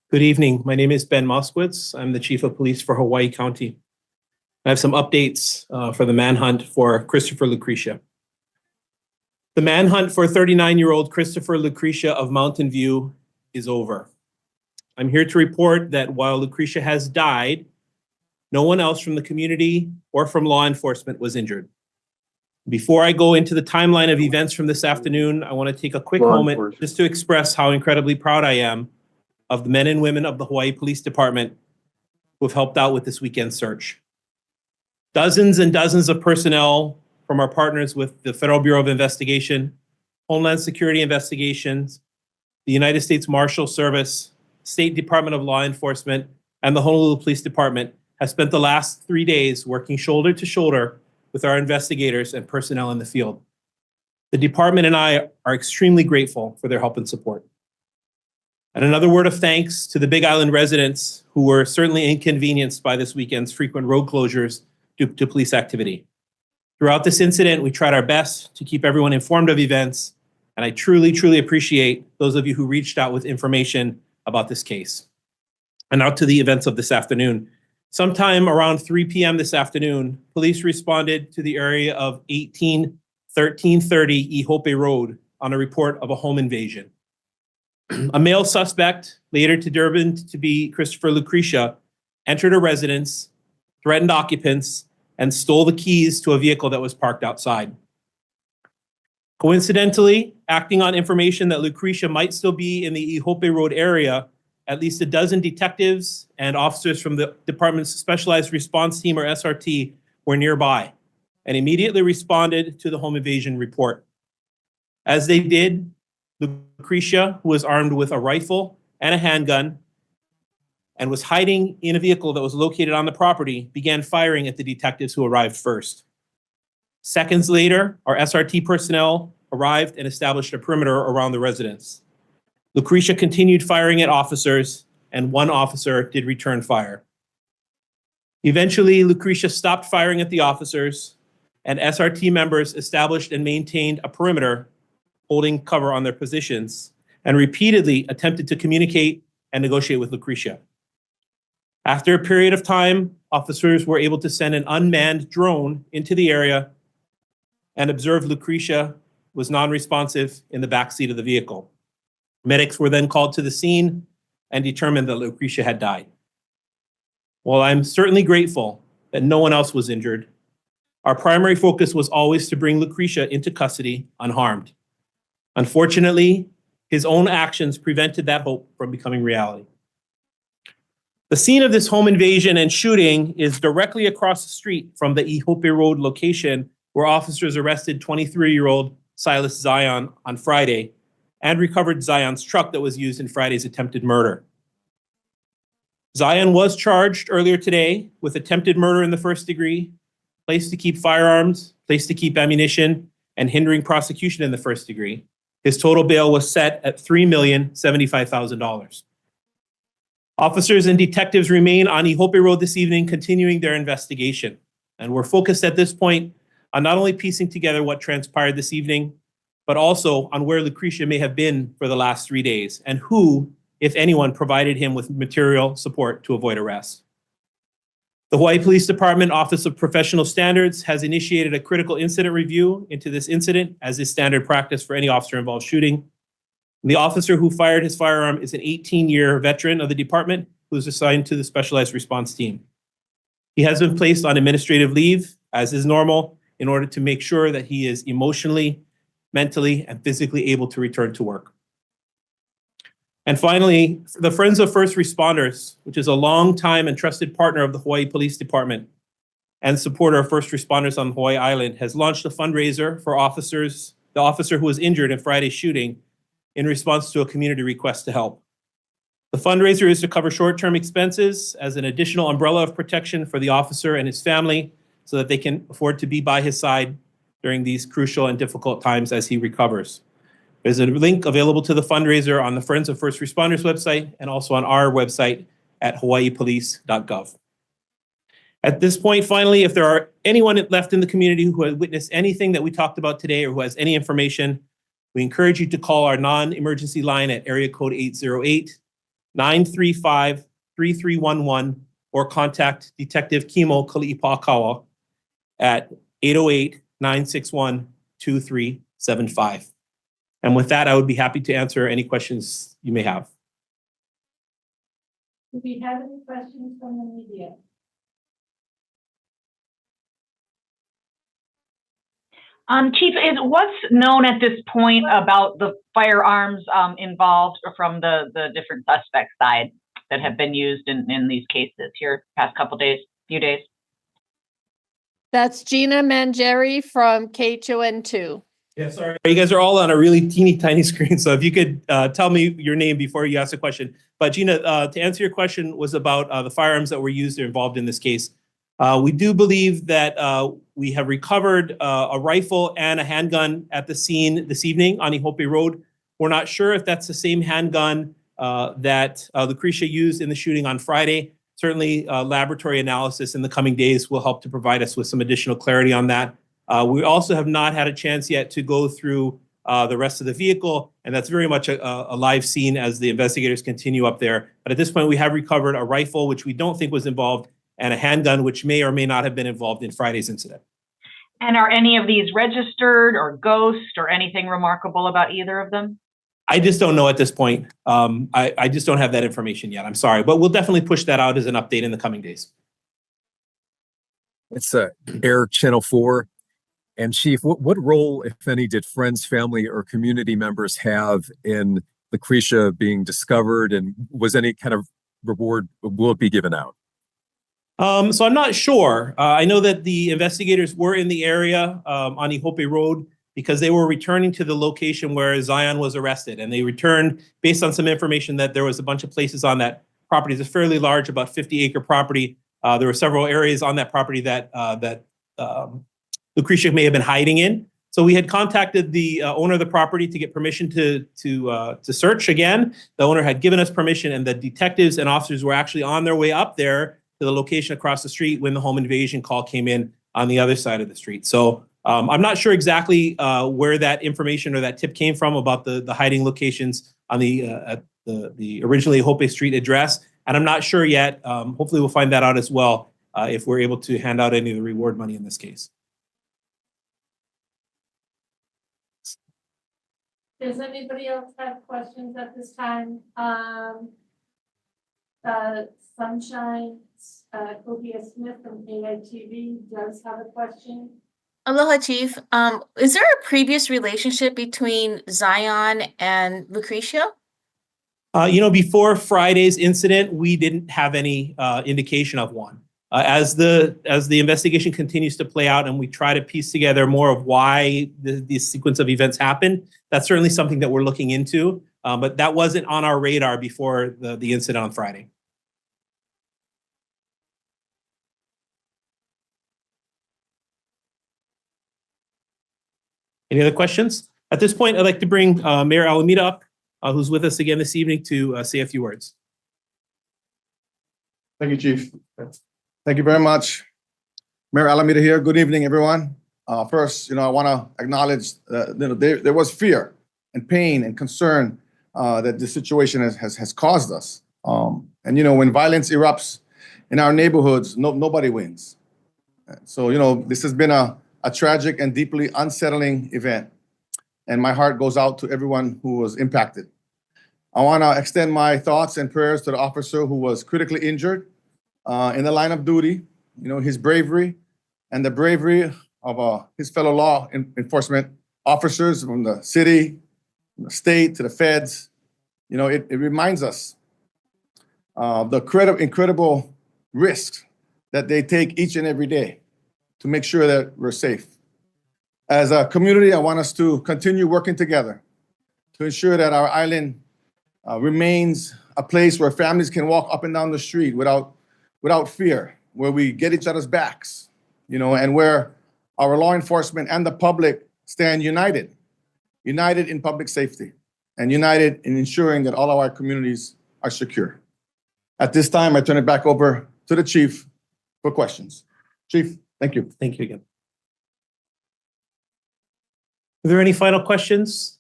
Good evening. My name is Ben Moskowitz. I'm the Chief of Police for Hawaii County. I have some updates for the manhunt for Christopher Lucrisia. The manhunt for 39-year-old Christopher Lucrisia of Mountain View is over. I'm here to report that while Lucrisia has died, no one else from the community or from law enforcement was injured. Before I go into the timeline of events from this afternoon, I want to take a quick moment just to express how incredibly proud I am of the men and women of the Hawaiʻi Police Department who have helped out with this weekend search. Dozens and dozens of personnel from our partners with the Federal Bureau of Investigation, Homeland Security Investigations, the United States Marshal Service, State Department of Law Enforcement, and the Honolulu Police Department have spent the last 3 days working shoulder to shoulder with our investigators and personnel in the field. The department and I are extremely grateful for their help and support. And another word of thanks to the Big Island residents who were certainly inconvenienced by this weekend's frequent road closures due to police activity. Throughout this incident, we tried our best to keep everyone informed of events, and I truly, truly appreciate those of you who reached out with information about this case. And now to the events of this afternoon. Sometime around 3 p.m. this afternoon, police responded to the area of 1330 Ihope Road on a report of a home invasion. A male suspect, later determined to be Christopher Lucrisia, entered a residence, threatened occupants, and stole the keys to a vehicle that was parked outside. Coincidentally, acting on information that Lucrisia might still be in the Ihope Road area, at least a dozen detectives and officers from the department's Specialized Response Team, or SRT, were nearby and immediately responded to the home invasion report. As they did, Lucrisia, who was armed with a rifle and a handgun and was hiding in a vehicle that was located on the property, began firing at the detectives who arrived first. Seconds later, our SRT personnel arrived and established a perimeter around the residence. Lucrisia continued firing at officers, and one officer did return fire. Eventually, Lucrisia stopped firing at the officers, and SRT members established and maintained a perimeter holding cover on their positions, and repeatedly attempted to communicate and negotiate with Lucrisia. After a period of time, officers were able to send an unmanned drone into the area and observe Lucrisia was non-responsive in the backseat of the vehicle. Medics were then called to the scene and determined that Lucrisia had died. While I'm certainly grateful that no one else was injured, our primary focus was always to bring Lucrisia into custody unharmed. Unfortunately, his own actions prevented that hope from becoming reality. The scene of this home invasion and shooting is directly across the street from the Ihope Road location where officers arrested 23-year-old Silas Zion on Friday and recovered Zion's truck that was used in Friday's attempted murder. Zion was charged earlier today with attempted murder in the first degree, place to keep firearms, place to keep ammunition, and hindering prosecution in the first degree. His total bail was set at $3,075,000. Officers and detectives remain on Ihope Road this evening, continuing their investigation. And we're focused at this point on not only piecing together what transpired this evening, but also on where Lucrisia may have been for the last 3 days and who, if anyone, provided him with material support to avoid arrest. The Hawaiʻi Police Department Office of Professional Standards has initiated a critical incident review into this incident, as is standard practice for any officer-involved shooting. The officer who fired his firearm is an 18-year veteran of the department who is assigned to the Specialized Response Team. He has been placed on administrative leave, as is normal, in order to make sure that he is emotionally, mentally, and physically able to return to work. And finally, the Friends of First Responders, which is a long-time and trusted partner of the Hawaiʻi Police Department and supporter of first responders on Hawaii Island, has launched a fundraiser for officers, the officer who was injured in Friday's shooting, in response to a community request to help. The fundraiser is to cover short-term expenses as an additional umbrella of protection for the officer and his family so that they can afford to be by his side during these crucial and difficult times as he recovers. There's a link available to the fundraiser on the Friends of First Responders website and also on our website at hawaiipolice.gov. At this point, finally, if there are anyone left in the community who has witnessed anything that we talked about today or who has any information, we encourage you to call our non-emergency line at area code 808 808-935-3311 or contact Detective Kimo Kali'ipakawa at 808-961-2375. And with that, I would be happy to answer any questions you may have. Do we have any questions from the media? Chief, what's known at this point about the firearms involved from the different suspect side that have been used in these cases here past few days? That's Gina Mangieri from KHON2. Yeah, sorry. You guys are all on a really teeny tiny screen. So if you could tell me your name before you ask a question. But Gina, to answer your question was about the firearms that were used or involved in this case. We do believe that we have recovered a rifle and a handgun at the scene this evening on Ihope Road. We're not sure if that's the same handgun that Lucrisia used in the shooting on Friday. Certainly, laboratory analysis in the coming days will help to provide us with some additional clarity on that. We also have not had a chance yet to go through the rest of the vehicle, and that's very much a live scene as the investigators continue up there. But at this point, we have recovered a rifle, which we don't think was involved, and a handgun, which may or may not have been involved in Friday's incident. And are any of these registered or ghost or anything remarkable about either of them? I just don't know at this point. I just don't have that information yet. I'm sorry, but we'll definitely push that out as an update in the coming days. It's Air Channel 4. And Chief, what role, if any, did friends, family, or community members have in Lucrisia being discovered? And was any kind of reward, will it be given out? So I'm not sure. I know that the investigators were in the area on Ihope Road because they were returning to the location where Zion was arrested. And they returned based on some information that there was a bunch of places on that property. It's a fairly large, about 50-acre property. There were several areas on that property that Lucrisia may have been hiding in. So we had contacted the owner of the property to get permission to search again. The owner had given us permission, and the detectives and officers were actually on their way up there to the location across the street when the home invasion call came in on the other side of the street. So I'm not sure exactly where that information or that tip came from about the hiding locations on the originally Ihope Street address. And I'm not sure yet. Hopefully we'll find that out as well if we're able to hand out any of the reward money in this case. Does anybody else have questions at this time? Sunshine, Cobia Smith from AITV does have a question. Aloha, Chief. Is there a previous relationship between Zion and Lucrisia? Before Friday's incident, we didn't have any indication of one. As the investigation continues to play out and we try to piece together more of why this sequence of events happened, that's certainly something that we're looking into. But that wasn't on our radar before the incident on Friday. Any other questions? At this point, I'd like to bring Mayor Alameda up, who's with us again this evening to say a few words. Thank you, Chief. Thank you very much. Mayor Alameda here. Good evening, everyone. First, I want to acknowledge there was fear and pain and concern that this situation has caused us. And when violence erupts in our neighborhoods, nobody wins. So, this has been a tragic and deeply unsettling event. And my heart goes out to everyone who was impacted. I want to extend my thoughts and prayers to the officer who was critically injured in the line of duty. His bravery and the bravery of his fellow law enforcement officers from the city, from the state to the feds. It reminds us of the incredible risks that they take each and every day to make sure that we're safe. As a community, I want us to continue working together to ensure that our island remains a place where families can walk up and down the street without fear, where we get each other's backs, and where our law enforcement and the public stand united in public safety and united in ensuring that all of our communities are secure. At this time, I turn it back over to the Chief for questions. Chief, thank you. Thank you again. Are there any final questions?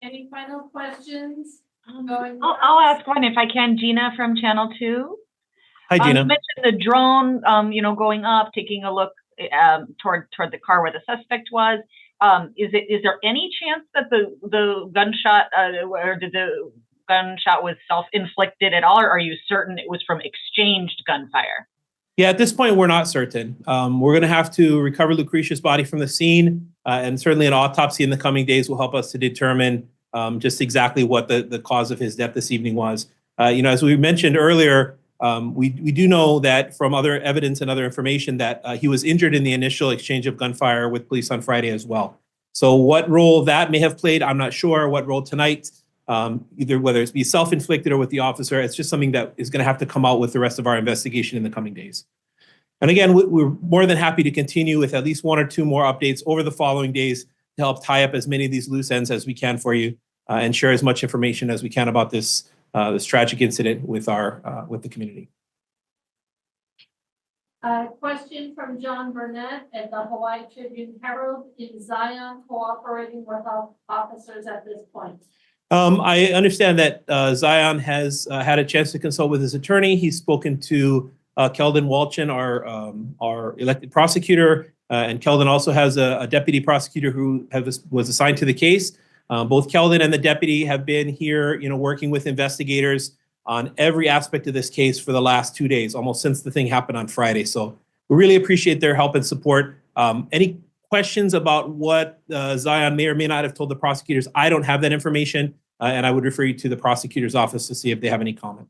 Any final questions? I'll ask one if I can. Gina from Channel 2. Hi, You Gina. mentioned the drone, going up, taking a look toward the car where the suspect was. Is there any chance that the gunshot or did the gunshot was self-inflicted at all, or are you certain it was from exchanged gunfire? Yeah, at this point, we're not certain. We're going to have to recover Lucretia's body from the scene, and certainly an autopsy in the coming days will help us to determine just exactly what the cause of his death this evening was. As we mentioned earlier, we do know that from other evidence and other information that he was injured in the initial exchange of gunfire with police on Friday as well. So what role that may have played, I'm not sure. What role tonight, either whether it's be self-inflicted or with the officer, it's just something that is going to have to come out with the rest of our investigation in the coming days. And again, we're more than happy to continue with at least one or two more updates over the following days to help tie up as many of these loose ends as we can for you and share as much information as we can about this tragic incident with the community. Question from John Burnett at the Hawaii Tribune Herald. Is Zion cooperating with officers at this point? I understand that Zion has had a chance to consult with his attorney. He's spoken to Keldon Walchin, our elected prosecutor, and Keldon also has a deputy prosecutor who was assigned to the case. Both Keldon and the deputy have been here, working with investigators on every aspect of this case for the last 2 days, almost since the thing happened on Friday. So we really appreciate their help and support. Any questions about what Zion may or may not have told the prosecutors? I don't have that information, and I would refer you to the prosecutor's office to see if they have any comment.